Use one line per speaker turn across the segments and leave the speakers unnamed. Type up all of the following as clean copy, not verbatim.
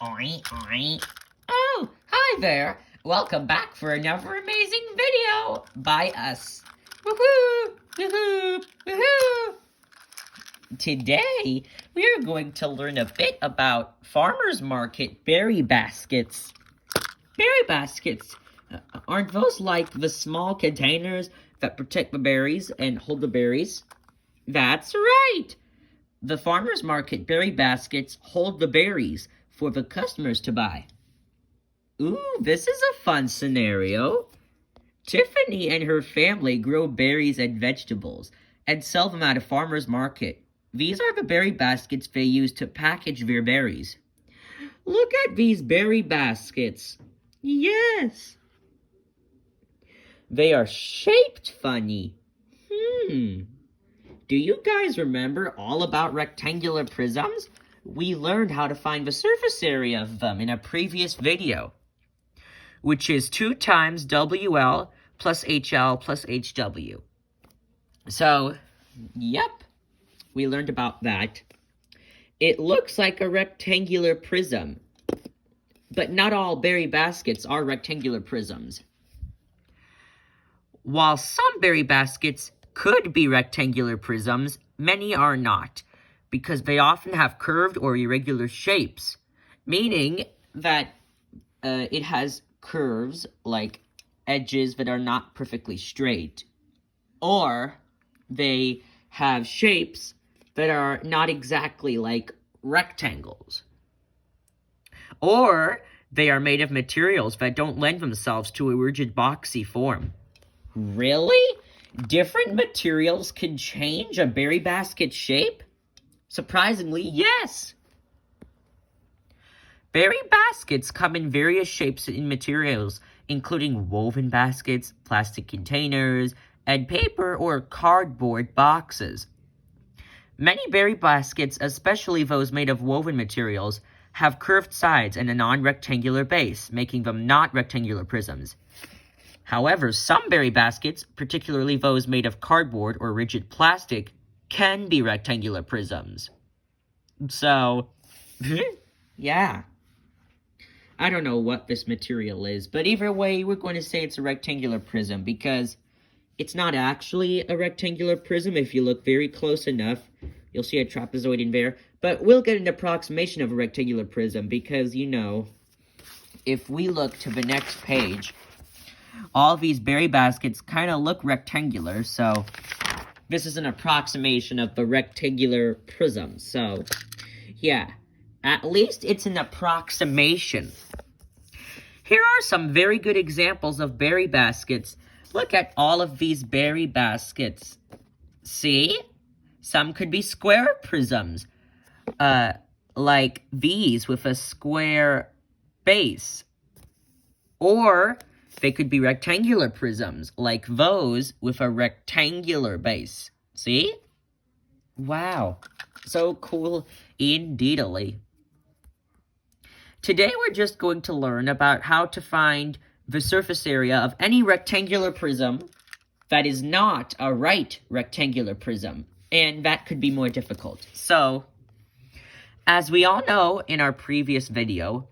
Oi, oi. Oh, hi there. Welcome back for another amazing video by us. Woohoo! Woohoo! Woohoo! Today, we are going to learn a bit about farmers market berry baskets. Berry baskets, aren't those like the small containers that protect the berries and hold the berries? That's right! The farmers market berry baskets hold the berries for the customers to buy. Ooh, this is a fun scenario. Tiffany and her family grow berries and vegetables and sell them at a farmer's market. These are the berry baskets they use to package their berries. Look at these berry baskets. Yes. They are shaped funny. Do you guys remember all about rectangular prisms? We learned how to find the surface area of them in a previous video, which is 2 times WL plus HL plus HW. So, yep, we learned about that. It looks like a rectangular prism, but not all berry baskets are rectangular prisms. While some berry baskets could be rectangular prisms, many are not, because they often have curved or irregular shapes, meaning that it has curves like edges that are not perfectly straight, or they have shapes that are not exactly like rectangles, or they are made of materials that don't lend themselves to a rigid boxy form. Really? Different materials can change a berry basket shape? Surprisingly, yes! Berry baskets come in various shapes and materials, including woven baskets, plastic containers, and paper or cardboard boxes. Many berry baskets, especially those made of woven materials, have curved sides and a non-rectangular base, making them not rectangular prisms. However, some berry baskets, particularly those made of cardboard or rigid plastic, can be rectangular prisms. So, yeah. I don't know what this material is, but either way, we're going to say it's a rectangular prism because it's not actually a rectangular prism. If you look very close enough, you'll see a trapezoid in there. But we'll get an approximation of a rectangular prism because, you know, if we look to the next page, all these berry baskets kind of look rectangular, so this is an approximation of the rectangular prism. So, yeah, at least it's an approximation. Here are some very good examples of berry baskets. Look at all of these berry baskets. See? Some could be square prisms, like these with a square base. Or they could be rectangular prisms, like those with a rectangular base. See? Wow. So cool indeedly. Today we're just going to learn about how to find the surface area of any rectangular prism that is not a right rectangular prism. And that could be more difficult. So, as we all know in our previous video,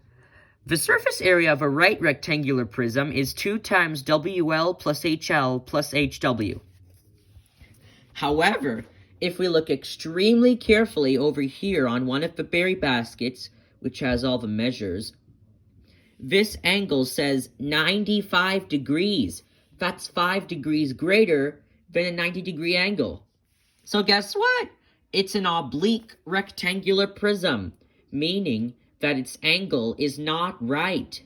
the surface area of a right rectangular prism is 2 times WL plus HL plus HW. However, if we look extremely carefully over here on one of the berry baskets, which has all the measures, this angle says 95 degrees. That's 5 degrees greater than a 90-degree angle. So guess what? It's an oblique rectangular prism, meaning that its angle is not right.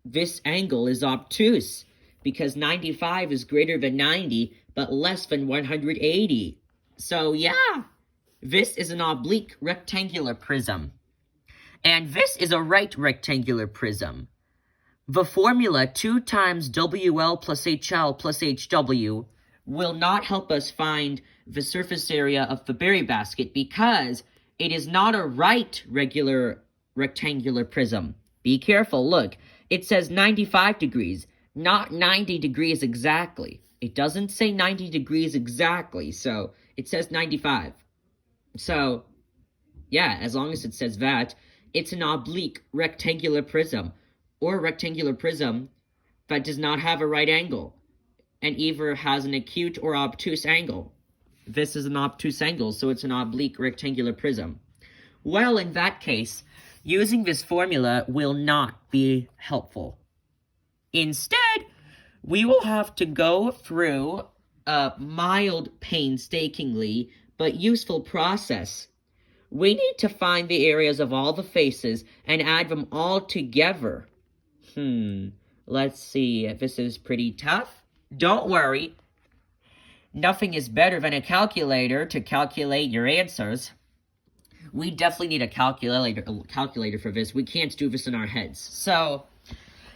This angle is obtuse, because 95 is greater than 90, but less than 180. So yeah, this is an oblique rectangular prism. And this is a right rectangular prism. The formula 2 times WL plus HL plus HW will not help us find the surface area of the berry basket because it is not a right rectangular prism. Be careful, look. It says 95 degrees, not 90 degrees exactly. It doesn't say 90 degrees exactly, so it says 95. So, yeah, as long as it says that, It's an oblique rectangular prism, or a rectangular prism that does not have a right angle, and either has an acute or obtuse angle. This is an obtuse angle, so it's an oblique rectangular prism. Well, in that case, using this formula will not be helpful. Instead, we will have to go through a mild, painstakingly, but useful process. We need to find the areas of all the faces and add them all together. Let's see. This is pretty tough. Don't worry. Nothing is better than a calculator to calculate your answers. We definitely need a calculator for this. We can't do this in our heads. So,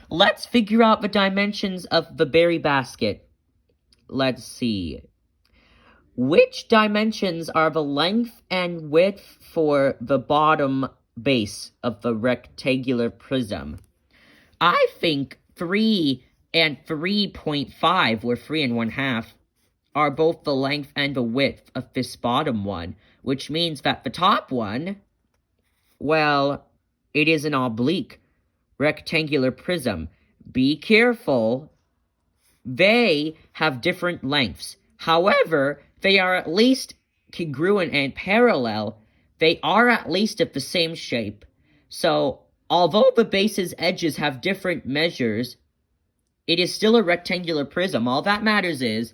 let's figure out the dimensions of the berry basket. Let's see. Which dimensions are the length and width for the bottom base of the rectangular prism? I think 3 and 3.5, or 3 1/2, are both the length and the width of this bottom one, which means that the top one, well, it is an oblique rectangular prism. Be careful. They have different lengths. However, they are at least congruent and parallel. They are at least of the same shape. So, although the base's edges have different measures, it is still a rectangular prism. All that matters is,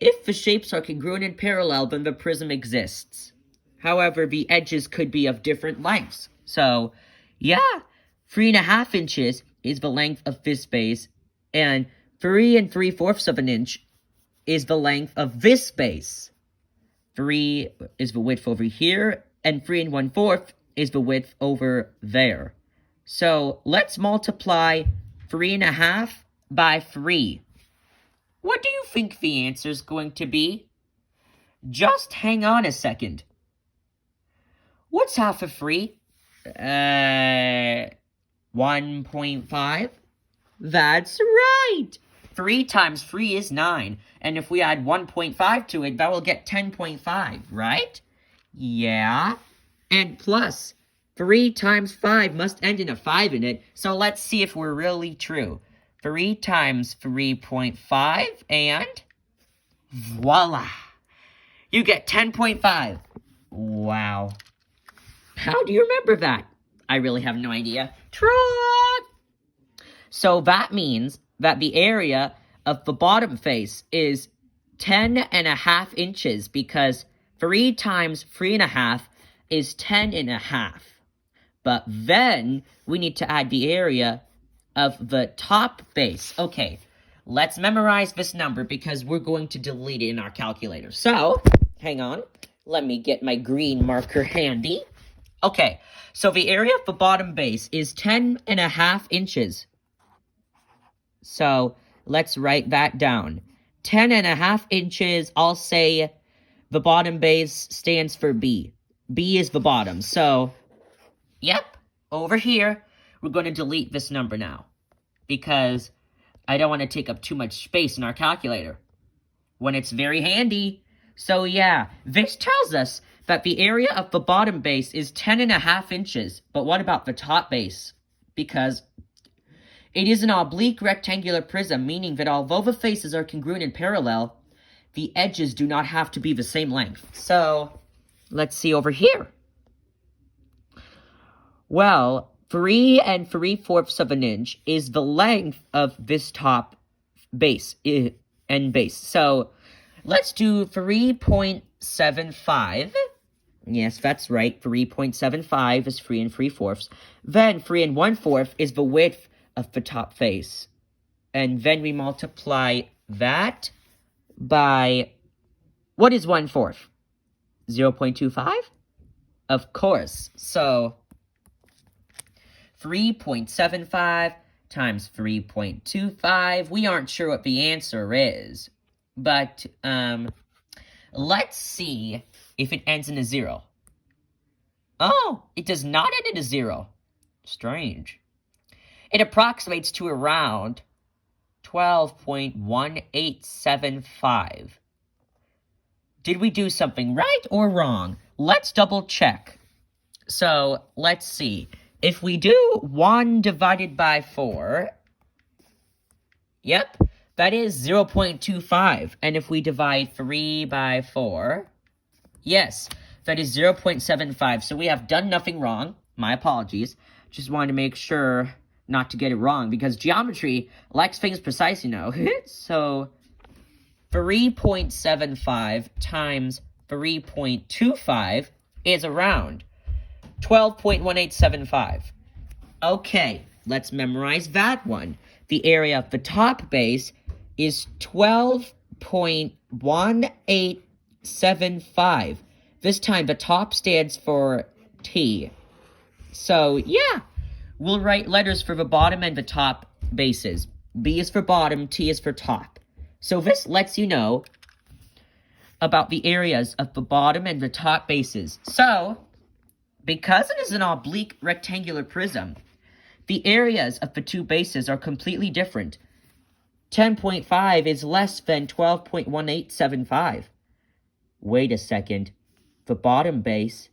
if the shapes are congruent and parallel, then the prism exists. However, the edges could be of different lengths. So, yeah, 3 1/2 inches is the length of this base, and 3 3/4 of an inch is the length of this base. 3 is the width over here, and 3 1/4 is the width over there. So, let's multiply 3 1/2 by 3. What do you think the answer is going to be? Just hang on a second. What's half of 3? 1.5? That's right! 3 times 3 is 9, and if we add 1.5 to it, that will get 10.5, right? Yeah. And plus, 3 times 5 must end in a 5 in it, so let's see if we're really true. 3 times 3.5, and voila! You get 10.5. Wow. How do you remember that? I really have no idea. Trot! So that means that the area of the bottom face is 10 1/2 inches, because 3 times 3 1/2 is 10 1/2. But then we need to add the area of the top base. Okay, let's memorize this number because we're going to delete it in our calculator. So, hang on. Let me get my green marker handy. Okay, so the area of the bottom base is 10 1/2 inches. So, let's write that down. 10 1/2 inches, I'll say the bottom base stands for B. B is the bottom. So, yep, over here, we're going to delete this number now, because I don't want to take up too much space in our calculator when it's very handy. So yeah, this tells us that the area of the bottom base is 10 1/2 inches. But what about the top base? Because it is an oblique rectangular prism, meaning that although the faces are congruent and parallel, the edges do not have to be the same length. So, let's see over here. Well, 3 3/4 of an inch is the length of this top base, and base. So, let's do 3.75. Yes, that's right. 3.75 is 3 3/4. Then 3 1/4 is the width of the top face. And then we multiply that by, what is 1/4? 0.25? Of course. So, 3.75 times 3.25. We aren't sure what the answer is. But, let's see if it ends in a 0. Oh, it does not end in a 0. Strange. It approximates to around 12.1875. Did we do something right or wrong? Let's double check. So, let's see. if we do 1 divided by 4, yep, that is 0.25. And if we divide 3 by 4, yes, that is 0.75. So we have done nothing wrong. My apologies. Just wanted to make sure not to get it wrong, because geometry likes things precise, you know. So 3.75 times 3.25 is around 12.1875. Okay, let's memorize that one. The area of the top base is 12.1875. This time the top stands for T. So, yeah, we'll write letters for the bottom and the top bases. B is for bottom, T is for top. So this lets you know about the areas of the bottom and the top bases. So, because it is an oblique rectangular prism, the areas of the two bases are completely different. 10.5 is less than 12.1875. Wait a second. The bottom base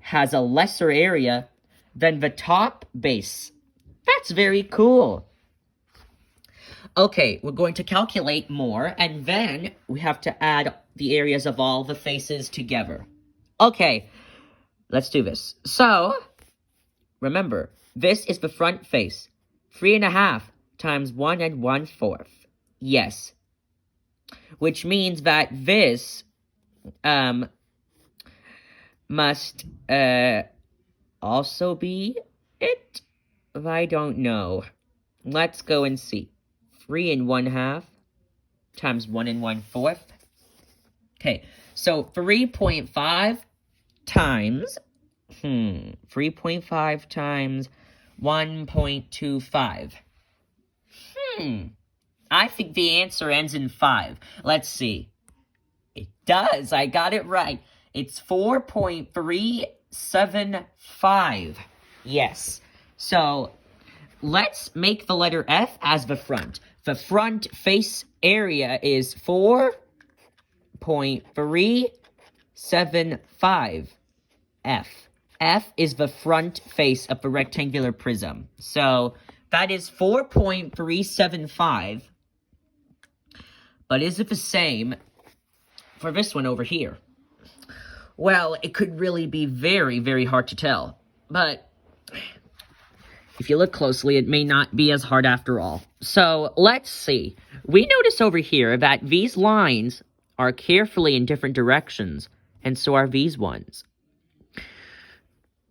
has a lesser area than the top base. That's very cool. Okay, we're going to calculate more, and then we have to add the areas of all the faces together. Okay, let's do this. So, remember, this is the front face. 3.5 times 1 1/4. Yes. Which means that this must also be it? I don't know. Let's go and see. 3 1/2 times 1 1/4. Okay, so 3.5 times 3.5 times 1.25. I think the answer ends in 5. Let's see. It does. I got it right. It's 4.375. Yes. So, let's make the letter F as the front. The front face area is 4.375. F. F is the front face of the rectangular prism. So, that is 4.375. But is it the same for this one over here? Well, it could really be very, very hard to tell. But if you look closely, it may not be as hard after all. So, let's see. We notice over here that these lines are carefully in different directions, and so are these ones.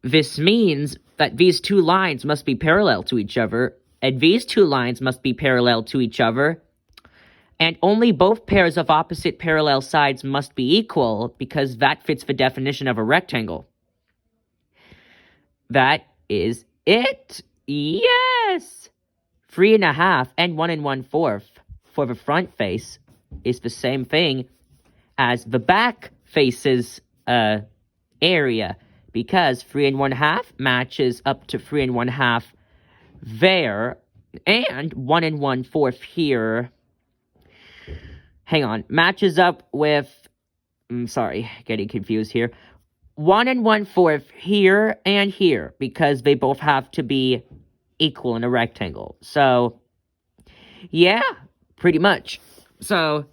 This means that these two lines must be parallel to each other, and these two lines must be parallel to each other, and only both pairs of opposite parallel sides must be equal, because that fits the definition of a rectangle. That is it. Yes! 3.5 and 1 1/4 for the front face is the same thing as the back face's area, because 3 1/2 matches up to 3 1/2 there, and 1 1/4 here. Hang on, matches up with, sorry, getting confused here. 1 1/4 here and here, because they both have to be equal in a rectangle. So, yeah, pretty much. So,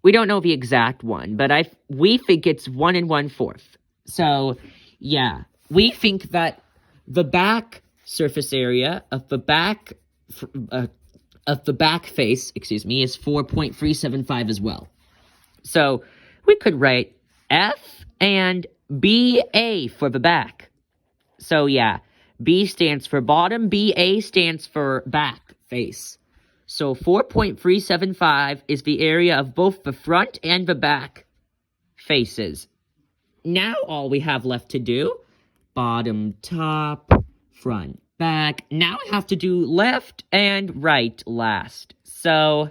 we don't know the exact one, but we think it's 1 1/4. So, yeah, we think that the back surface area of the back face, is 4.375 as well. So, we could write F and BA for the back. So, yeah, B stands for bottom, BA stands for back face. So, 4.375 is the area of both the front and the back faces. Now, all we have left to do, bottom, top, front, back. Now I have to do left and right last. So,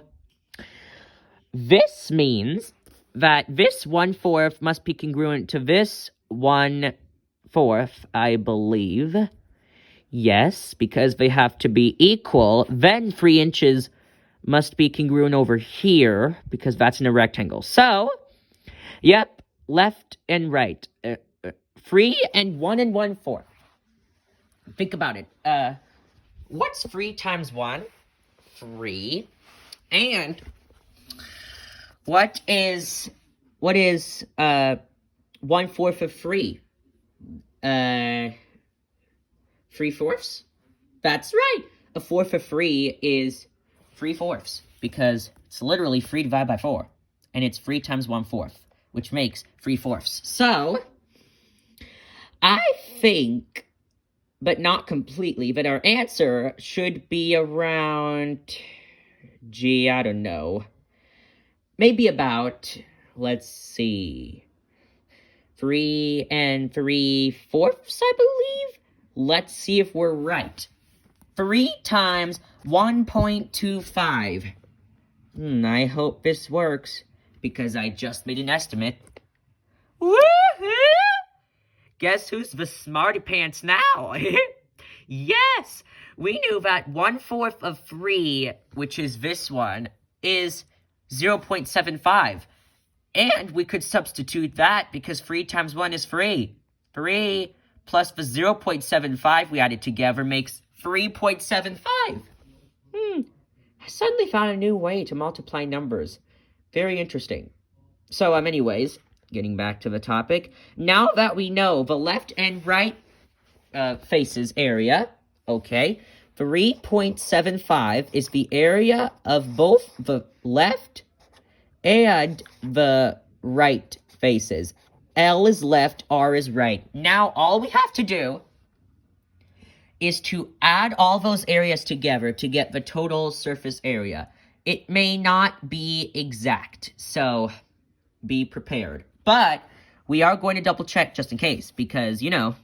this means that this 1/4 must be congruent to this 1/4, I believe. Yes, because they have to be equal. Then 3 inches must be congruent over here, because that's in a rectangle. So, yep, left and right. 3 and 1 1/4. Think about it. What's 3 times 1? 3. And what is 1/4 of 3? 3/4? That's right. A fourth of 3 is 3/4 because it's literally 3 divided by 4. And it's 3 times 1/4, which makes 3/4. So, I think, but not completely, that our answer should be around, I don't know. Maybe about, let's see, 3 3/4, I believe? Let's see if we're right. 3 times 1.25. I hope this works, because I just made an estimate. Woohoo! Guess who's the smarty pants now? Yes! We knew that 1/4 of 3, which is this one, is 0.75. And we could substitute that because 3 times 1 is 3. 3 plus the 0.75 we added together makes 3.75. I suddenly found a new way to multiply numbers. Very interesting. So, anyways, getting back to the topic. Now that we know the left and right faces area, okay, 3.75 is the area of both the left and the right faces. L is left, R is right. Now, all we have to do is to add all those areas together to get the total surface area. It may not be exact, so be prepared. But we are going to double check just in case, because, you know,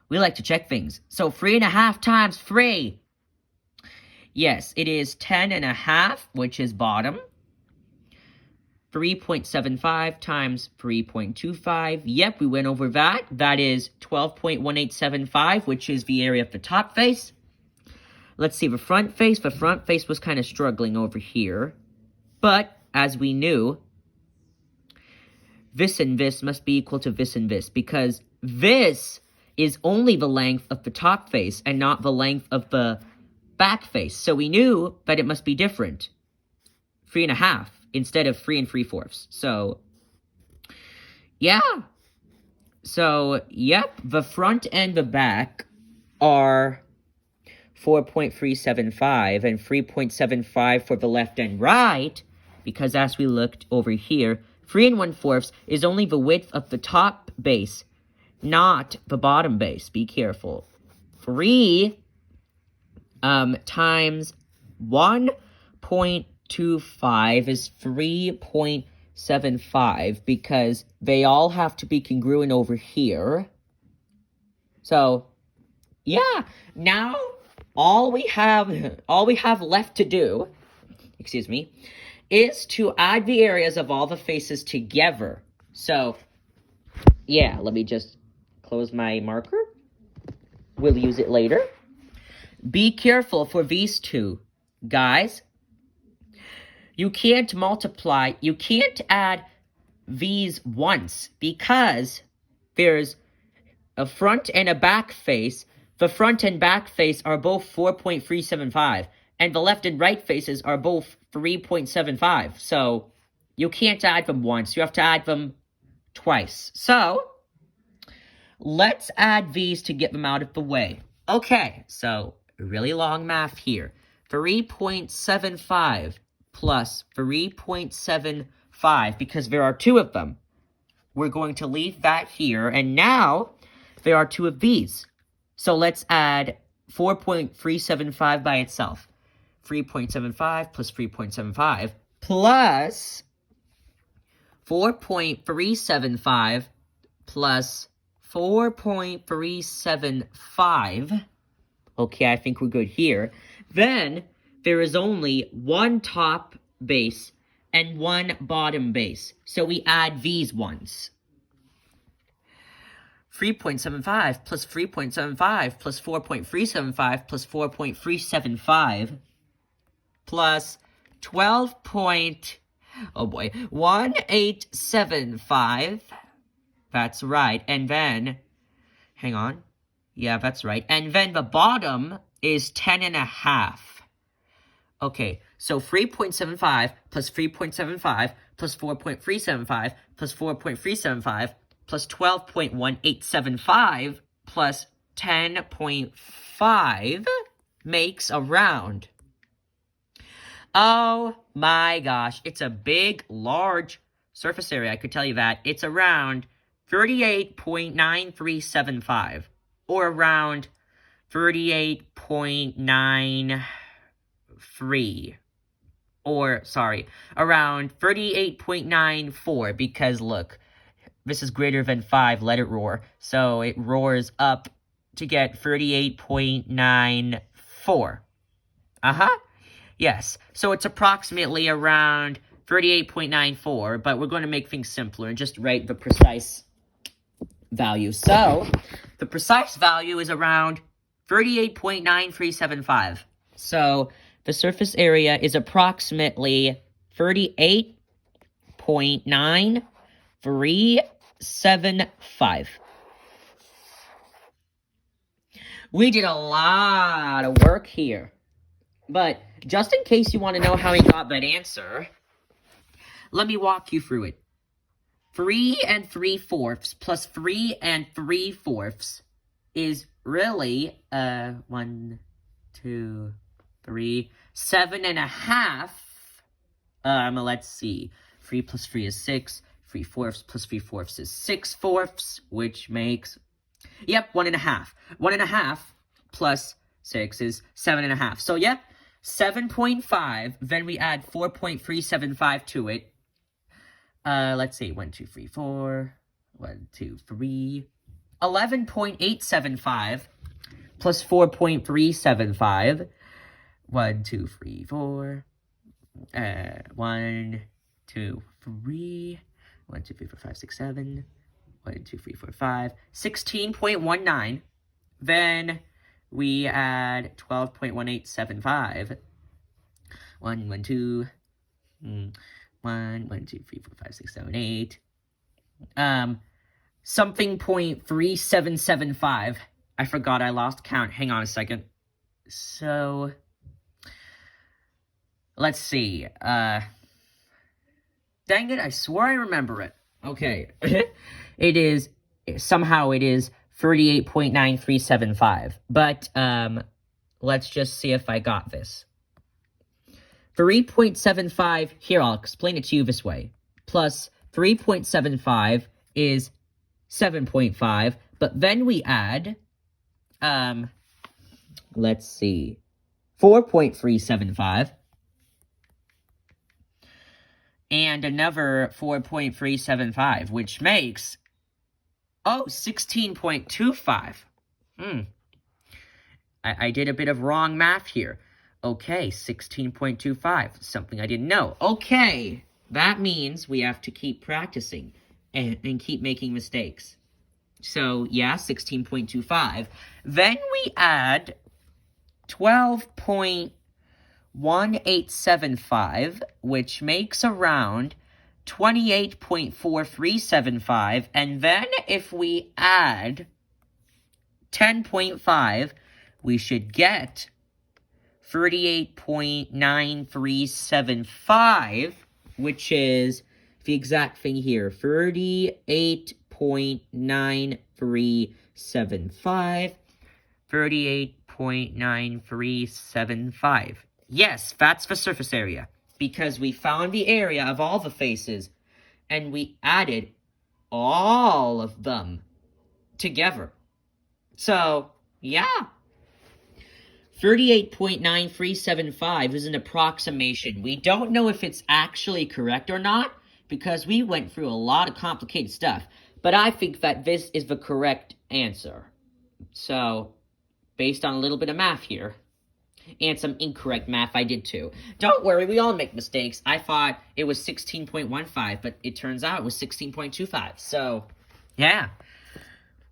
we like to check things. So 3.5 times 3. Yes, it is 10.5, which is bottom. 3.75 times 3.25. Yep, we went over that. That is 12.1875, which is the area of the top face. Let's see the front face. The front face was kind of struggling over here. But, as we knew, this and this must be equal to this and this, because this is only the length of the top face and not the length of the back face. So we knew that it must be different. 3.5 instead of 3 3/4. So, yeah. So, yep, the front and the back are 4.375 and 3.75 for the left and right, because as we looked over here, 3 1/4 is only the width of the top base, not the bottom base. Be careful. 3 times 1.25 is 3.75, because they all have to be congruent over here. So, yeah, now all we have left to do, is to add the areas of all the faces together. So, yeah, let me just close my marker. We'll use it later. Be careful for these two, guys. You can't add these once, because there's a front and a back face. The front and back face are both 4.375, and the left and right faces are both 3.75. So, you can't add them once. You have to add them twice. So, let's add these to get them out of the way. Okay, so, really long math here. 3.75 plus 3.75, because there are 2 of them. We're going to leave that here, and now there are 2 of these. So let's add 4.375 by itself. 3.75 plus 3.75 plus 4.375 plus 4.375. Okay, I think we're good here. Then there is only 1 top base and 1 bottom base. So we add these ones. 3.75 plus 3.75 plus 4.375 plus 4.375 plus 1875. That's right. And then, hang on. Yeah, that's right. And then the bottom is 10.5. Okay, so 3.75 plus 3.75 plus 4.375 plus 4.375 plus 12.1875 plus 10.5 makes a round. Oh my gosh, it's a big, large surface area, I could tell you that. It's around 38.9375, or around 38.93, or, sorry, around 38.94, because look, this is greater than 5, let it roar, so it roars up to get 38.94. Yes, so it's approximately around 38.94, but we're going to make things simpler and just write the precise value. So, the precise value is around 38.9375. So, the surface area is approximately 38.9375. We did a lot of work here. But just in case you want to know how he got that answer, let me walk you through it. 3 3/4 plus 3 3/4 is really, 1, 2, 3, 7.5. Let's see. 3 plus 3 is 6. 3/4 plus 3/4 is 6/4, which makes, yep, 1.5. 1.5 plus 6 is 7.5. So, yep. 7.5, then we add 4.375 to it. Let's see, 1, 2, 3, 4, 1, 2, 3. 11.875 plus 4.375. 1, 2, 3, 4. 1, 2, 3. 1, 2, 3, 4, 5, 6, 7. 1, 2, 3, 4, 5. 16.19. Then we add 12.1875. 1, 1, 2. 1, 1, 2, 3, 4, 5, 6, 7, 8. Something .3775. I forgot, I lost count. Hang on a second. So, let's see. Dang it, I swore I remember it. Okay. It is 38.9375. But, let's just see if I got this. 3.75, here, I'll explain it to you this way. Plus 3.75 is 7.5, but then we add, let's see, 4.375, and another 4.375, which makes, 16.25. I did a bit of wrong math here. Okay, 16.25, something I didn't know. Okay, that means we have to keep practicing and keep making mistakes. So, yeah, 16.25. Then we add 12.1875, which makes around 28.4375. And then if we add 10.5, we should get 38.9375, which is the exact thing here. 38.9375. 38.9375. Yes, that's the surface area. Because we found the area of all the faces, and we added all of them together. So, yeah. 38.9375 is an approximation. We don't know if it's actually correct or not, because we went through a lot of complicated stuff. But I think that this is the correct answer. So, based on a little bit of math here, and some incorrect math I did too. Don't worry, we all make mistakes. I thought it was 16.15, but it turns out it was 16.25. So, yeah.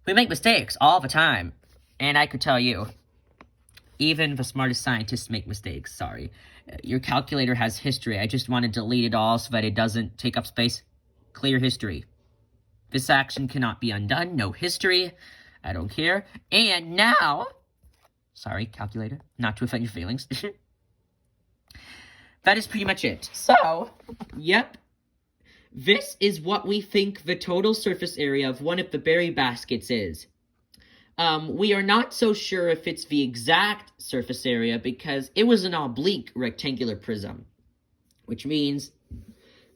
We make mistakes all the time. And I could tell you, even the smartest scientists make mistakes, sorry. Your calculator has history. I just want to delete it all so that it doesn't take up space. Clear history. This action cannot be undone. No history. I don't care. And now, sorry, calculator, not to offend your feelings. That is pretty much it. So, yep. This is what we think the total surface area of one of the berry baskets is. We are not so sure if it's the exact surface area because it was an oblique rectangular prism, which means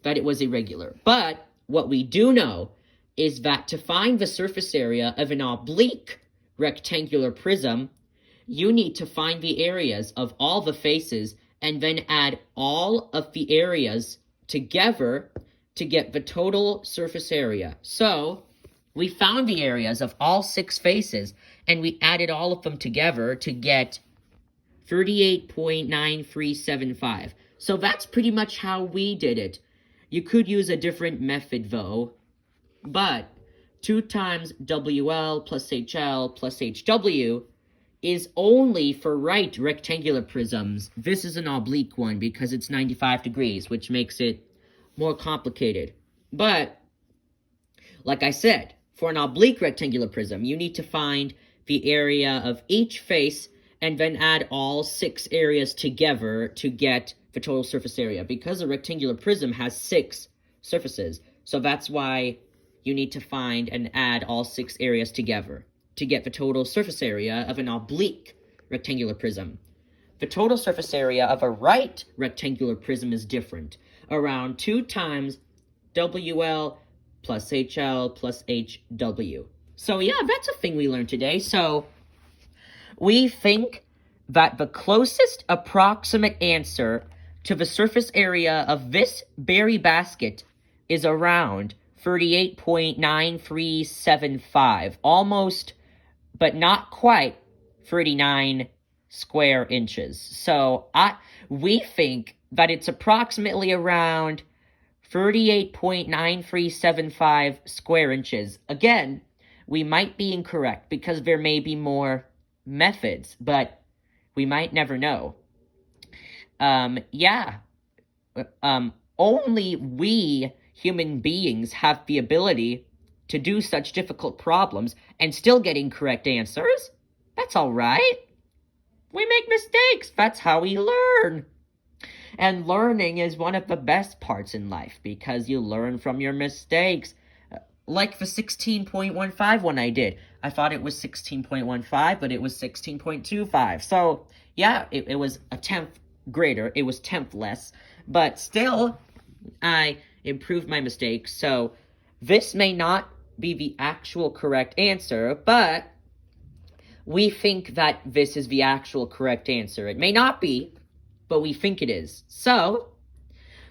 that it was irregular. But what we do know is that to find the surface area of an oblique rectangular prism, you need to find the areas of all the faces and then add all of the areas together to get the total surface area. So, we found the areas of all 6 faces, and we added all of them together to get 38.9375. So that's pretty much how we did it. You could use a different method, though, but 2 times WL plus HL plus HW is only for right rectangular prisms. This is an oblique one because it's 95 degrees, which makes it more complicated. But, like I said, for an oblique rectangular prism, you need to find the area of each face and then add all 6 areas together to get the total surface area. Because a rectangular prism has 6 surfaces, so that's why you need to find and add all 6 areas together to get the total surface area of an oblique rectangular prism. The total surface area of a right rectangular prism is different, around 2 times WL plus HL plus HW. So yeah, that's a thing we learned today. So we think that the closest approximate answer to the surface area of this berry basket is around 38.9375, almost, but not quite, 39 square inches. So we think that it's approximately around 38.9375 square inches. Again, we might be incorrect because there may be more methods, but we might never know. Only we human beings have the ability to do such difficult problems and still get incorrect answers. That's all right. We make mistakes. That's how we learn. And learning is one of the best parts in life because you learn from your mistakes. Like the 16.15 one I did. I thought it was 16.15, but it was 16.25. So, yeah, it was a 10th greater. It was 10th less. But still, I improved my mistakes. So, this may not be the actual correct answer, but we think that this is the actual correct answer. It may not be, but we think it is. So,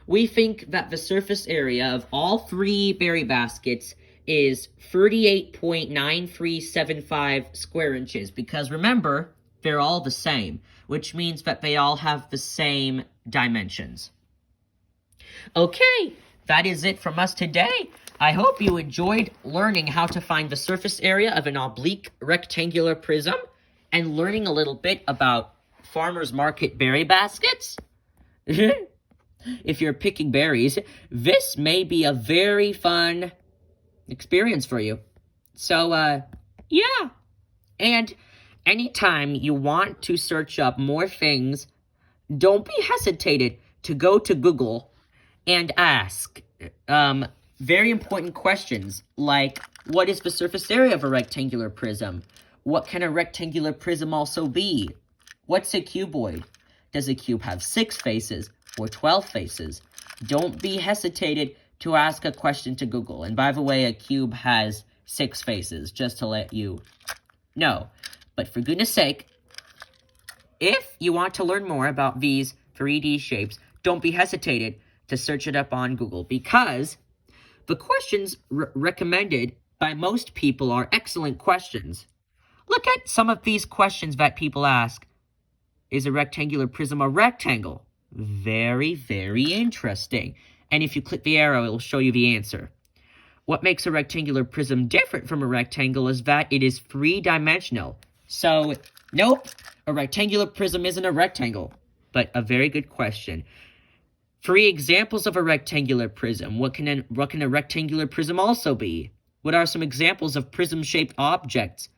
we think that the surface area of all 3 berry baskets is 38.9375 square inches. Because remember, they're all the same, which means that they all have the same dimensions. Okay, that is it from us today. I hope you enjoyed learning how to find the surface area of an oblique rectangular prism and learning a little bit about farmers market berry baskets. If you're picking berries, this may be a very fun experience for you. So, yeah. And anytime you want to search up more things, don't be hesitated to go to Google and ask very important questions like, what is the surface area of a rectangular prism? What can a rectangular prism also be? What's a cuboid? Does a cube have 6 faces or 12 faces? Don't be hesitated to ask a question to Google. And by the way, a cube has 6 faces, just to let you know. But for goodness sake, if you want to learn more about these 3D shapes, don't be hesitated to search it up on Google, because the questions recommended by most people are excellent questions. Look at some of these questions that people ask. Is a rectangular prism a rectangle? Very, very interesting. And if you click the arrow, it will show you the answer. What makes a rectangular prism different from a rectangle is that it is 3-dimensional. So, nope, a rectangular prism isn't a rectangle. But a very good question. 3 examples of a rectangular prism. What can a rectangular prism also be? What are some examples of prism-shaped objects?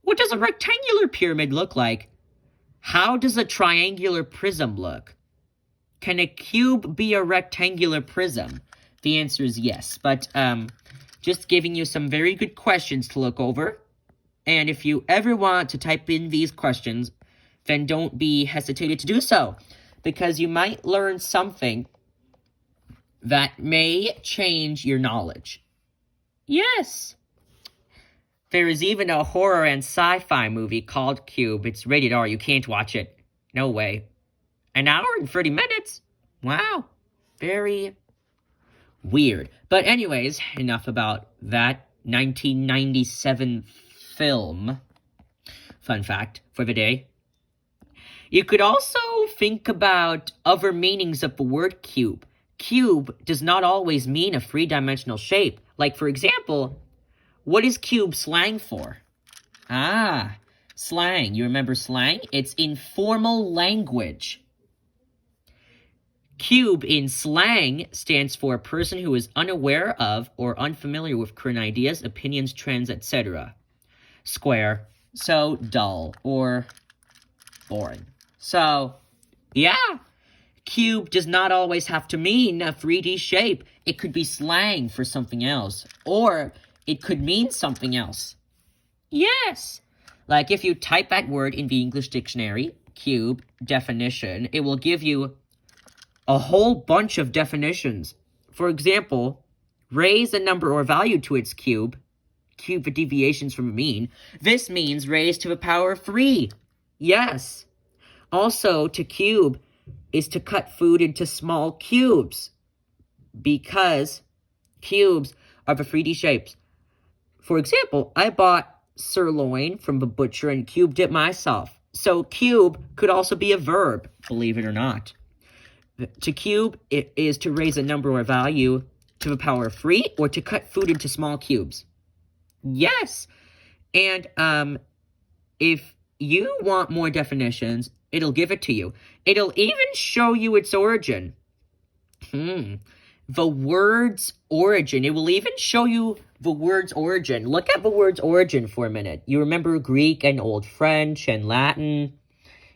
What does a rectangular pyramid look like? How does a triangular prism look? Can a cube be a rectangular prism? The answer is yes, but just giving you some very good questions to look over. And if you ever want to type in these questions, then don't be hesitated to do so, because you might learn something that may change your knowledge. Yes! There is even a horror and sci-fi movie called Cube. It's rated R. You can't watch it. No way. An hour and 30 minutes? Wow. Very weird. But anyways, enough about that 1997 film. Fun fact for the day. You could also think about other meanings of the word cube. Cube does not always mean a three-dimensional shape. Like, for example, what is cube slang for? Ah, slang. You remember slang? It's informal language. Cube in slang stands for a person who is unaware of or unfamiliar with current ideas, opinions, trends, etc. Square. So, dull or boring. So, yeah. Cube does not always have to mean a 3D shape. It could be slang for something else. Or it could mean something else. Yes! Like if you type that word in the English dictionary, cube, definition, it will give you a whole bunch of definitions. For example, raise a number or value to its cube the deviations from a mean. This means raised to the power of 3. Yes. Also, to cube is to cut food into small cubes, because cubes are the 3D shapes. For example, I bought sirloin from the butcher and cubed it myself. So cube could also be a verb, believe it or not. To cube, it is to raise a number or value to the power of 3, or to cut food into small cubes. Yes! And if you want more definitions, it'll give it to you. It'll even show you its origin. The word's origin. It will even show you the word's origin. Look at the word's origin for a minute. You remember Greek and Old French and Latin?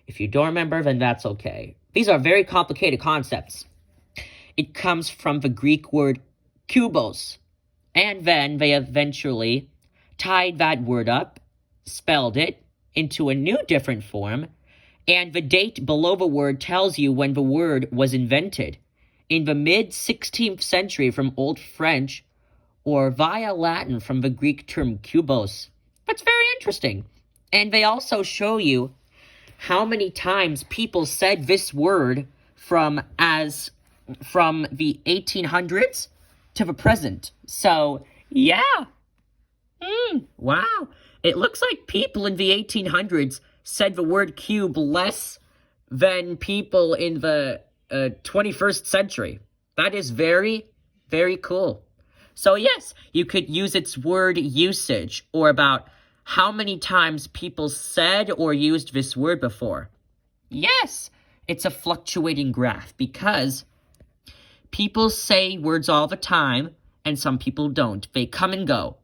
If you don't remember, then that's okay. These are very complicated concepts. It comes from the Greek word kubos. And then they eventually tied that word up, spelled it into a new different form, and the date below the word tells you when the word was invented. In the mid-16th century from Old French, or via Latin from the Greek term kubos. That's very interesting. And they also show you how many times people said this word from the 1800s to the present. So, yeah. Wow. It looks like people in the 1800s said the word cube less than people in the 21st century. That is very, very cool. So yes, you could use its word usage, or about how many times people said or used this word before. Yes, it's a fluctuating graph, because people say words all the time, and some people don't. They come and go.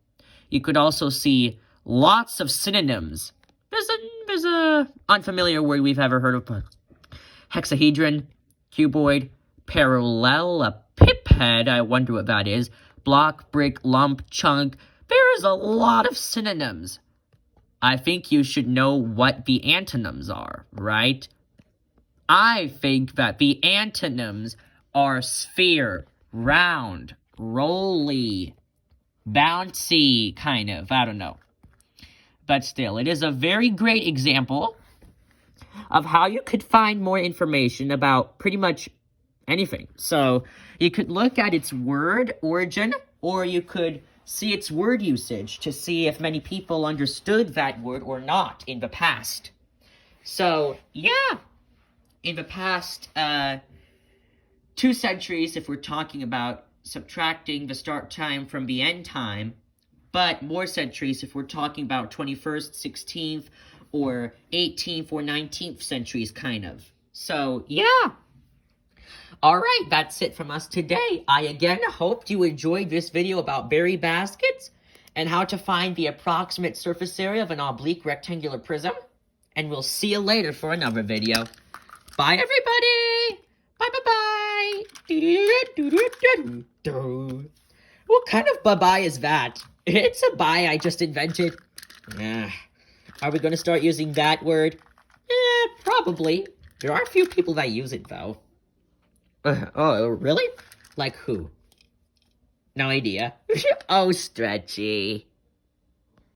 You could also see lots of synonyms. There's a unfamiliar word we've ever heard of. Hexahedron, cuboid, parallelepiped, I wonder what that is. Block, brick, lump, chunk. There is a lot of synonyms. I think you should know what the antonyms are, right? I think that the antonyms are sphere, round, rolly, bouncy, kind of. I don't know. But still, it is a very great example of how you could find more information about pretty much anything. So you could look at its word origin, or you could see its word usage to see if many people understood that word or not in the past. So, yeah, in the past 2 centuries, if we're talking about subtracting the start time from the end time, but more centuries if we're talking about 21st, 16th, or 18th or 19th centuries, kind of. So, yeah. Alright, that's it from us today. I again hope you enjoyed this video about berry baskets, and how to find the approximate surface area of an oblique rectangular prism. And we'll see you later for another video. Bye, everybody! Bye-bye-bye! What kind of bye-bye is that? It's a bye I just invented. Are we gonna start using that word? Probably. There are a few people that use it, though. Oh, really? Like who? No idea. Oh, Stretchy.